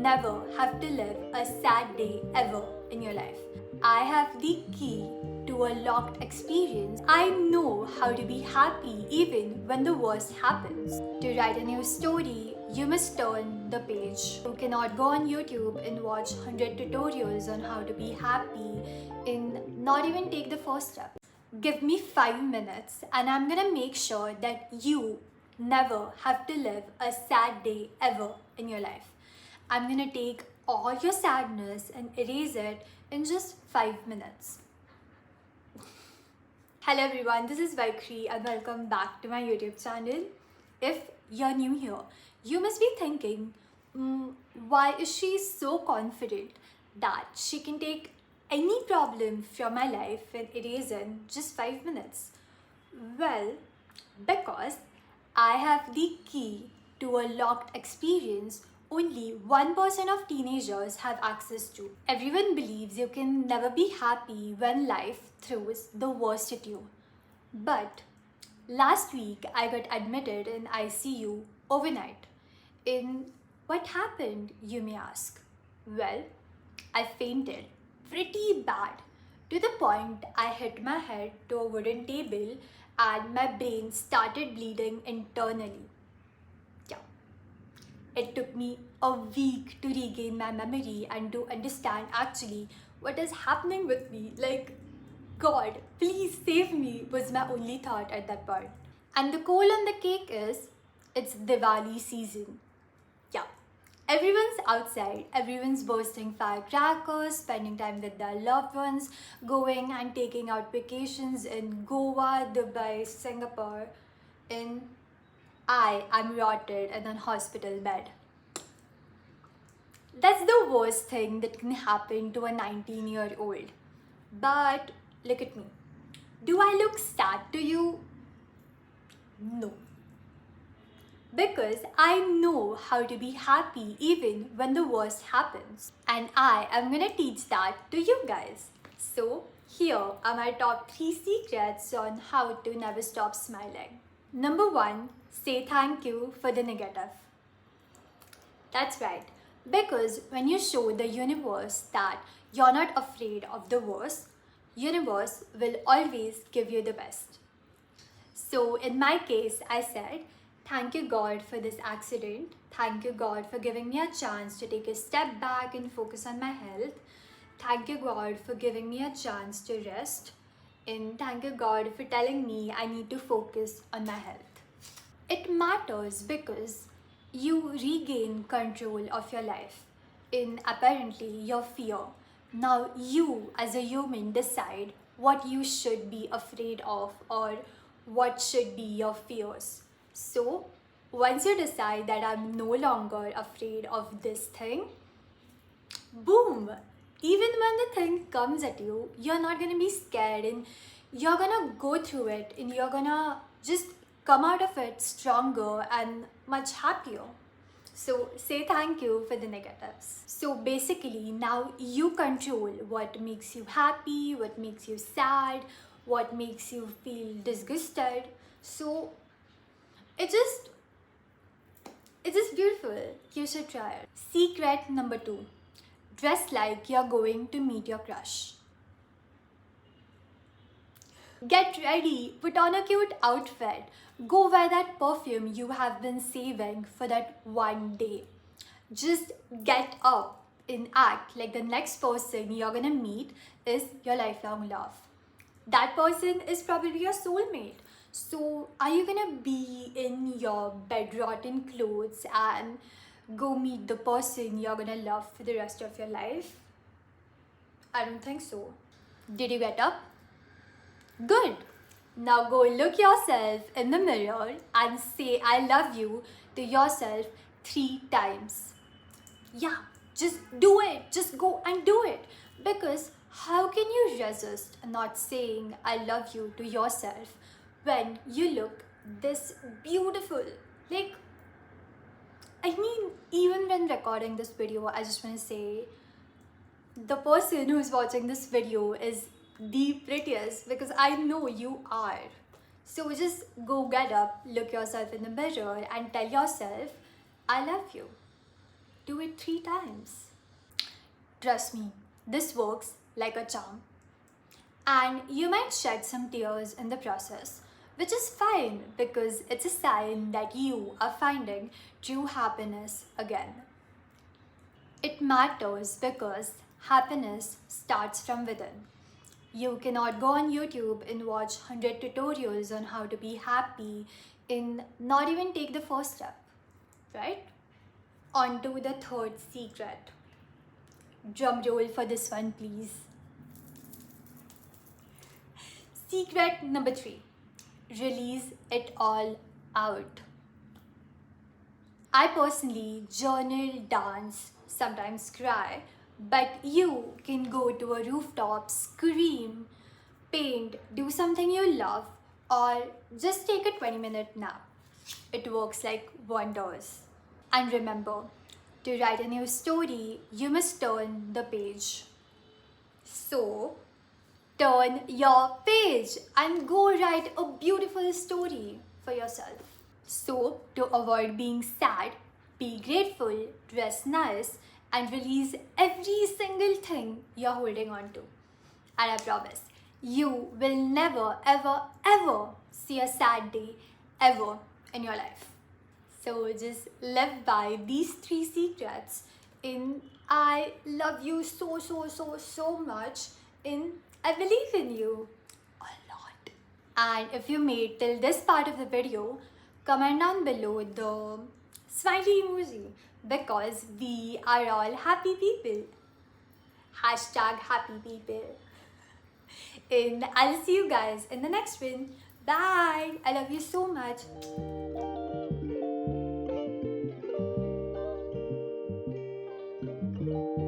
never have to live a sad day ever in your life. I have the key to a locked experience. I know how to be happy even when the worst happens. To write a new story, you must turn the page. You cannot go on YouTube and watch 100 tutorials on how to be happy and not even take the first step. Give me 5 minutes and I'm gonna make sure that you never have to live a sad day ever in your life. I'm gonna take all your sadness and erase it in just 5 minutes. Hello everyone, this is Vaikri and welcome back to my YouTube channel. If you're new here, you must be thinking, why is she so confident that she can take any problem from my life and erase in just 5 minutes? Well, because I have the key to a locked experience only 1% of teenagers have access to. Everyone believes you can never be happy when life throws the worst at you. But last week I got admitted in ICU overnight. In what happened, you may ask? Well, I fainted pretty bad to the point I hit my head to a wooden table and my brain started bleeding internally. Yeah. It took me a week to regain my memory and to understand actually what is happening with me. Like, God, please save me was my only thought at that point. And the coal on the cake is it's Diwali season. Yeah. Everyone's outside, everyone's bursting firecrackers, spending time with their loved ones, going and taking out vacations in Goa, Dubai, Singapore. I'm rotted in a hospital bed. That's the worst thing that can happen to a 19-year-old. But look at me. Do I look sad to you? No. Because I know how to be happy even when the worst happens. And I am gonna teach that to you guys. So here are my top 3 secrets on how to never stop smiling. Number 1, say thank you for the negative. That's right. Because when you show the universe that you're not afraid of the worst, universe will always give you the best. So in my case, I said, thank you God for this accident. Thank you God for giving me a chance to take a step back and focus on my health. Thank you God for giving me a chance to rest. And thank you God for telling me I need to focus on my health. It matters because you regain control of your life in apparently your fear. Now you as a human decide what you should be afraid of or what should be your fears. So once you decide that I'm no longer afraid of this thing, boom, even when the thing comes at you, you're not gonna be scared and you're gonna go through it and you're gonna just come out of it stronger and much happier. So say thank you for the negatives. So basically now you control what makes you happy, what makes you sad, what makes you feel disgusted. So it's just beautiful. You should try it. Secret number 2. Dress like you're going to meet your crush. Get ready, put on a cute outfit, go wear that perfume you have been saving for that one day. Just get up and act like the next person you're gonna meet is your lifelong love. That person is probably your soulmate. So are you gonna be in your bedrotten clothes and go meet the person you're gonna love for the rest of your life? I don't think so. Did you get up? Good. Now go look yourself in the mirror and say I love you to yourself 3 times. Yeah, just do it. Just go and do it. Because how can you resist not saying I love you to yourself when you look this beautiful? Like, I mean, even when recording this video, I just want to say the person who's watching this video is the prettiest because I know you are. So just go get up, look yourself in the mirror and tell yourself, I love you. do it 3 times. Trust me, this works like a charm. And you might shed some tears in the process, which is fine because it's a sign that you are finding true happiness again. It matters because happiness starts from within. You cannot go on YouTube and watch 100 tutorials on how to be happy and not even take the first step, right? On to the third secret. Drum roll for this one, please. Secret number 3, release it all out. I personally journal, dance, sometimes cry, but you can go to a rooftop, scream, paint, do something you love, or just take a 20-minute nap. It works like wonders. And remember, to write a new story, you must turn the page. So, turn your page and go write a beautiful story for yourself. So, to avoid being sad, be grateful, dress nice, and release every single thing you're holding on to. And I promise, you will never, ever, ever see a sad day ever in your life. So, just live by these 3 secrets. I love you so, so, so, so much. I believe in you a lot. And if you made till this part of the video, comment down below the smiley emoji because we are all happy people. Hashtag happy people. And I'll see you guys in the next one. Bye. I love you so much.